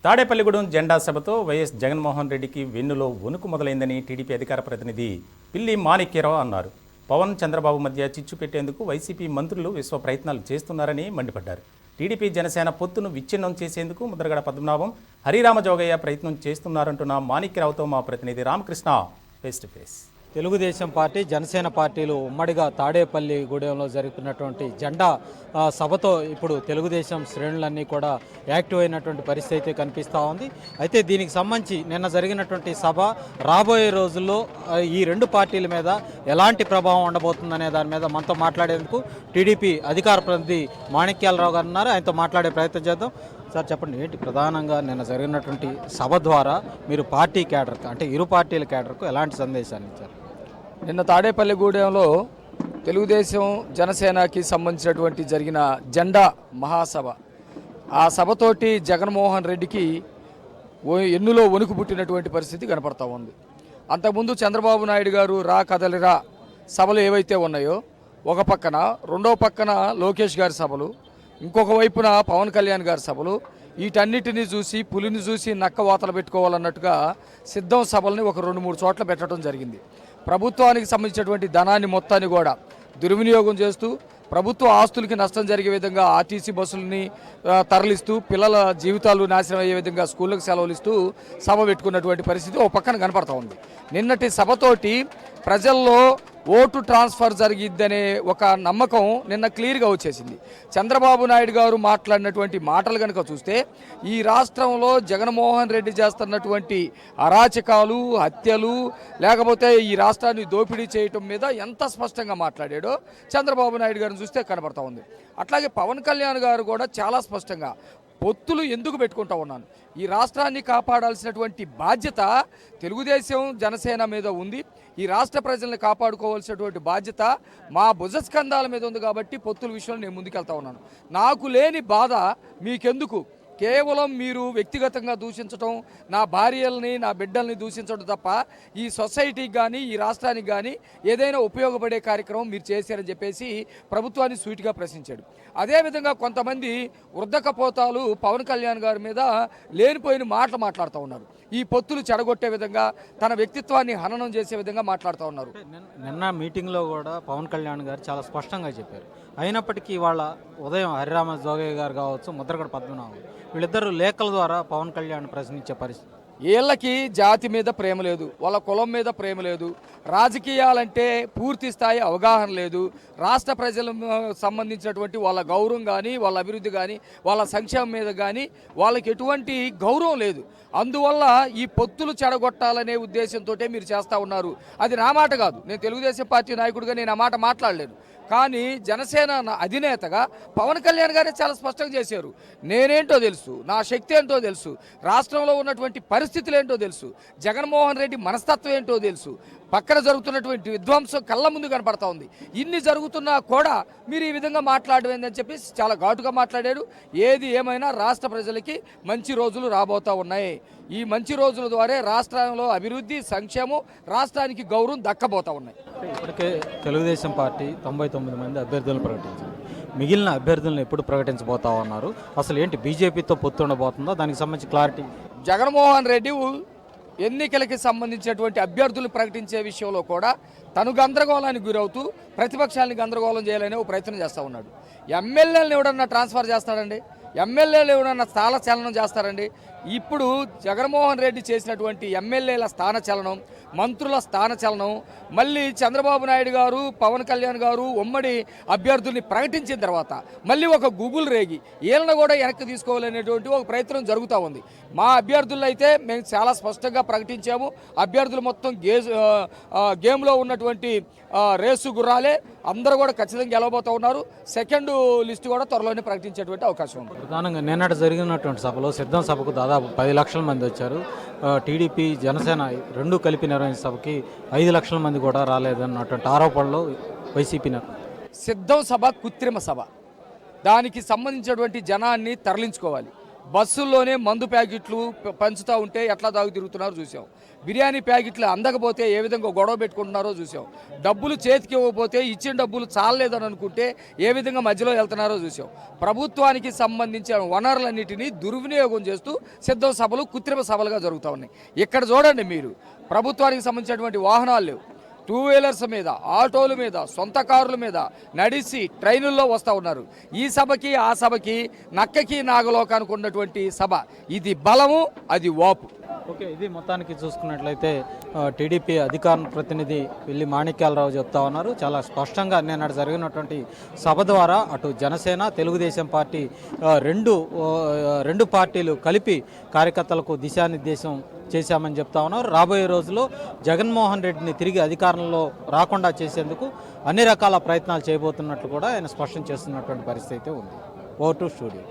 తాడేపల్లిగూడెం జెండా సభతో వైఎస్ జగన్మోహన్ రెడ్డికి వెన్నులో వణుకు మొదలైందని టీడీపీ అధికార ప్రతినిధి పిల్లి మాణిక్యరావు అన్నారు. పవన్ చంద్రబాబు మధ్య చిచ్చు పెట్టేందుకు వైసీపీ మంత్రులు విశ్వ ప్రయత్నాలు చేస్తున్నారని మండిపడ్డారు. టీడీపీ జనసేన పొత్తును విచ్ఛిన్నం చేసేందుకు ముద్రగడ పద్మనాభం, హరిరామజోగయ్య ప్రయత్నం చేస్తున్నారంటున్న మాణిక్యరావుతో మా ప్రతినిధి Ramakrishna face to face. Telugu Desam party, Janasena పార్టీలు ఉమ్మడిగా తాడేపల్లిగూడెంలో జరుగుతున్నటువంటి జెండా సభతో ఇప్పుడు తెలుగుదేశం శ్రేణులన్నీ కూడా యాక్టివ్ అయినటువంటి పరిస్థితి అయితే కనిపిస్తూ ఉంది. అయితే దీనికి సంబంధించి నిన్న జరిగినటువంటి సభ రాబోయే రోజుల్లో ఈ రెండు పార్టీల మీద ఎలాంటి ప్రభావం ఉండబోతుందనే దాని మీద మనతో మాట్లాడేందుకు టీడీపీ అధికార ప్రతినిధి మాణిక్యాలరావు గారు ఉన్నారు. ఆయనతో మాట్లాడే ప్రయత్నం చేద్దాం. సార్ చెప్పండి, ఏంటి ప్రధానంగా నిన్న జరిగినటువంటి సభ ద్వారా మీరు పార్టీ క్యాడర్కు, అంటే ఇరు పార్టీల క్యాడర్కు ఎలాంటి సందేశాన్ని ఇచ్చారు? నిన్న తాడేపల్లిగూడెంలో తెలుగుదేశం జనసేనకి సంబంధించినటువంటి జరిగిన జెండా మహాసభ, ఆ సభతోటి జగన్మోహన్ రెడ్డికి ఎన్నులో వణుకు పుట్టినటువంటి పరిస్థితి కనపడతా ఉంది. అంతకుముందు చంద్రబాబు నాయుడు గారు రా కదలిరా సభలు ఏవైతే ఉన్నాయో, ఒక పక్కన రెండో పక్కన లోకేష్ గారి సభలు, ఇంకొక వైపున పవన్ కళ్యాణ్ గారి సభలు, వీటన్నిటినీ చూసి పులిని చూసి నక్క వాతలు పెట్టుకోవాలన్నట్టుగా సిద్ధం సభల్ని ఒక 2-3 చోట్ల పెట్టడం జరిగింది. ప్రభుత్వానికి సంబంధించినటువంటి ధనాన్ని మొత్తాన్ని కూడా దుర్వినియోగం చేస్తూ ప్రభుత్వ ఆస్తులకి నష్టం జరిగే విధంగా ఆర్టీసీ బస్సులని తరలిస్తూ పిల్లల జీవితాలు నాశనం అయ్యే విధంగా స్కూళ్ళకు సెలవులు ఇస్తూ సభ పెట్టుకున్నటువంటి పరిస్థితి ఒక పక్కన కనపడతా ఉంది. నిన్నటి సభతోటి ప్రజల్లో ఓటు ట్రాన్స్ఫర్ జరిగిద్దనే ఒక నమ్మకం నిన్న క్లియర్గా వచ్చేసింది. చంద్రబాబు నాయుడు గారు మాట్లాడినటువంటి మాటలు కనుక చూస్తే ఈ రాష్ట్రంలో జగన్మోహన్ రెడ్డి చేస్తున్నటువంటి అరాచకాలు, హత్యలు, లేకపోతే ఈ రాష్ట్రాన్ని దోపిడీ చేయటం మీద ఎంత స్పష్టంగా మాట్లాడాడో చంద్రబాబు నాయుడు గారిని చూస్తే కనబడతా ఉంది. అట్లాగే పవన్ కళ్యాణ్ గారు కూడా చాలా స్పష్టంగా పొత్తులు ఎందుకు పెట్టుకుంటా ఉన్నాను, ఈ రాష్ట్రాన్ని కాపాడాల్సినటువంటి బాధ్యత తెలుగుదేశం జనసేన మీద ఉంది, ఈ రాష్ట్ర ప్రజల్ని కాపాడుకోవాల్సినటువంటి బాధ్యత మా భుజస్కంధాల మీద ఉంది, కాబట్టి పొత్తుల విషయంలో నేను ముందుకెళ్తా ఉన్నాను. నాకు లేని బాధ మీకెందుకు, కేవలం మీరు వ్యక్తిగతంగా దూషించడం, నా భార్యల్ని నా బిడ్డల్ని దూషించడం తప్ప ఈ సొసైటీకి కానీ ఈ రాష్ట్రానికి కానీ ఏదైనా ఉపయోగపడే కార్యక్రమం మీరు చేశారని చెప్పేసి ప్రభుత్వాన్ని సూటిగా ప్రశ్నించాడు. అదేవిధంగా కొంతమంది వృద్ధకపోతాలు పవన్ కళ్యాణ్ గారి మీద లేనిపోయిన మాటలు మాట్లాడుతూ ఉన్నారు. ఈ పొత్తులు చెడగొట్టే విధంగా, తన వ్యక్తిత్వాన్ని హననం చేసే విధంగా మాట్లాడుతూ ఉన్నారు. నిన్న మీటింగ్లో కూడా పవన్ కళ్యాణ్ గారు చాలా స్పష్టంగా చెప్పారు. అయినప్పటికీ వాళ్ళ ఉదయం హరిరామ జోగయ్య గారు కావచ్చు, ముద్రగడ పద్మనాభం, వీళ్ళిద్దరూ లేఖల ద్వారా పవన్ కళ్యాణ్ ప్రశ్నించే పరిస్థితి. వీళ్ళకి జాతి మీద ప్రేమ లేదు, వాళ్ళ కులం మీద ప్రేమ లేదు, రాజకీయాలంటే పూర్తి స్థాయి అవగాహన లేదు, రాష్ట్ర ప్రజలకు సంబంధించినటువంటి వాళ్ళ గౌరవం కానీ, వాళ్ళ అభివృద్ధి కానీ, వాళ్ళ సంక్షేమం మీద కానీ వాళ్ళకి ఎటువంటి గౌరవం లేదు. అందువల్ల ఈ పొత్తులు చెడగొట్టాలనే ఉద్దేశంతో మీరు చేస్తూ ఉన్నారు. అది నా మాట కాదు, నేను తెలుగుదేశం పార్టీ నాయకుడిగా నేను ఆ మాట మాట్లాడలేను. కానీ జనసేన అధినేతగా పవన్ కళ్యాణ్ గారే చాలా స్పష్టంగా చేశారు. నేనేంటో తెలుసు, నా శక్తి ఏంటో తెలుసు, రాష్ట్రంలో ఉన్నటువంటి పరిస్థితులు ఏంటో తెలుసు, జగన్మోహన్ రెడ్డి మనస్తత్వం ఏంటో తెలుసు, పక్కన జరుగుతున్నటువంటి విధ్వంసం కళ్ళ ముందు కనపడతా ఉంది. ఇన్ని జరుగుతున్నా కూడా మీరు ఈ విధంగా మాట్లాడమని చెప్పి చాలా ఘాటుగా మాట్లాడాడు. ఏది ఏమైనా రాష్ట్ర ప్రజలకి మంచి రోజులు రాబోతూ ఉన్నాయి. ఈ మంచి రోజుల ద్వారా రాష్ట్రంలో అభివృద్ధి, సంక్షేమం, రాష్ట్రానికి గౌరవం దక్కబోతూ ఉన్నాయి. ఇప్పటికే తెలుగుదేశం పార్టీ 99 మంది అభ్యర్థులను ప్రకటించింది. మిగిలిన అభ్యర్థులను ఎప్పుడు ప్రకటించబోతా ఉన్నారు? అసలు ఏంటి బీజేపీతో పొత్తు ఉండబోతుందో దానికి సంబంధించి క్లారిటీ. జగన్మోహన్ రెడ్డి ఎన్నికలకి సంబంధించినటువంటి అభ్యర్థులు ప్రకటించే విషయంలో కూడా తను గందరగోళానికి గురవుతూ ప్రతిపక్షాలని గందరగోళం చేయాలనే ఒక ప్రయత్నం చేస్తూ ఉన్నాడు. ఎమ్మెల్యేలను ఎవడన్నా ట్రాన్స్ఫర్ చేస్తాడండి, ఎమ్మెల్యేలు ఎవడన్నా స్థాన చలనం చేస్తారండి. ఇప్పుడు జగన్మోహన్ రెడ్డి చేసినటువంటి ఎమ్మెల్యేల స్థాన చలనం, మంత్రుల స్థాన చలనం, మళ్ళీ చంద్రబాబు నాయుడు గారు, పవన్ కళ్యాణ్ గారు ఉమ్మడి అభ్యర్థుల్ని ప్రకటించిన తర్వాత మళ్ళీ ఒక గూగుల్ రేగి వీళ్ళని కూడా వెనక్కి తీసుకోవాలనేటువంటి ఒక ప్రయత్నం జరుగుతూ ఉంది. మా అభ్యర్థులు అయితే మేము చాలా స్పష్టంగా ప్రకటించాము. అభ్యర్థులు మొత్తం గేమ్లో ఉన్నటువంటి రేసు గుర్రాలే, అందరూ కూడా ఖచ్చితంగా గెలవబోతూ ఉన్నారు. సెకండ్ లిస్టు కూడా త్వరలోనే ప్రకటించేటువంటి అవకాశం ఉంది. ప్రధానంగా నిన్నటి జరిగినటువంటి సభలో సిద్ధం సభకు దాదాపు 10 లక్షల మంది వచ్చారు. టీడీపీ, జనసేన రెండు కలిపి నిర్వహించిన సభకి 5 లక్షల మంది కూడా రాలేదన్నటువంటి ఆరోపణలు వైసీపీ. సిద్ధం సభ కృత్రిమ సభ, దానికి సంబంధించినటువంటి జనాన్ని తరలించుకోవాలి. బస్సుల్లోనే మందు ప్యాకెట్లు పంచుతూ ఉంటే ఎట్లా తాగు తిరుగుతున్నారో చూసాం. బిర్యానీ ప్యాకెట్లు అందకపోతే ఏ విధంగా గొడవ పెట్టుకుంటున్నారో చూసాం. డబ్బులు చేతికి ఇవ్వకపోతే ఇచ్చిన డబ్బులు చాలలేదని అనుకుంటే ఏ విధంగా మధ్యలో వెళ్తున్నారో చూసాం. ప్రభుత్వానికి సంబంధించిన వనరులన్నిటినీ దుర్వినియోగం చేస్తూ సిద్ధం సభలు కృత్రిమ సభలుగా జరుగుతూ ఉన్నాయి. ఇక్కడ చూడండి మీరు, ప్రభుత్వానికి సంబంధించినటువంటి వాహనాలు లేవు. 2 వీలర్స్ మీద, ఆటోల మీద, సొంత కారుల మీద నడిచి ట్రైనుల్లో వస్తూ ఉన్నారు. ఈ సభకి ఆ సభకి నక్కకి నాగలోకానికి ఉన్నటువంటి సభ. ఇది బలము, అది వాపు. ఓకే, ఇది మొత్తానికి చూసుకున్నట్లయితే టీడీపీ అధికార ప్రతినిధి పిల్లి మాణిక్యాలరావు చెప్తా ఉన్నారు. చాలా స్పష్టంగా నిన్న జరిగినటువంటి సభ ద్వారా అటు జనసేన, తెలుగుదేశం పార్టీ రెండు పార్టీలు కలిపి కార్యకర్తలకు దిశానిర్దేశం చేశామని చెప్తా ఉన్నారు. రాబోయే రోజుల్లో జగన్మోహన్ రెడ్డిని తిరిగి అధికారంలో రాకుండా చేసేందుకు అన్ని రకాల ప్రయత్నాలు చేయబోతున్నట్లు కూడా ఆయన స్పష్టం చేస్తున్నటువంటి పరిస్థితి ఉంది. Over to studio.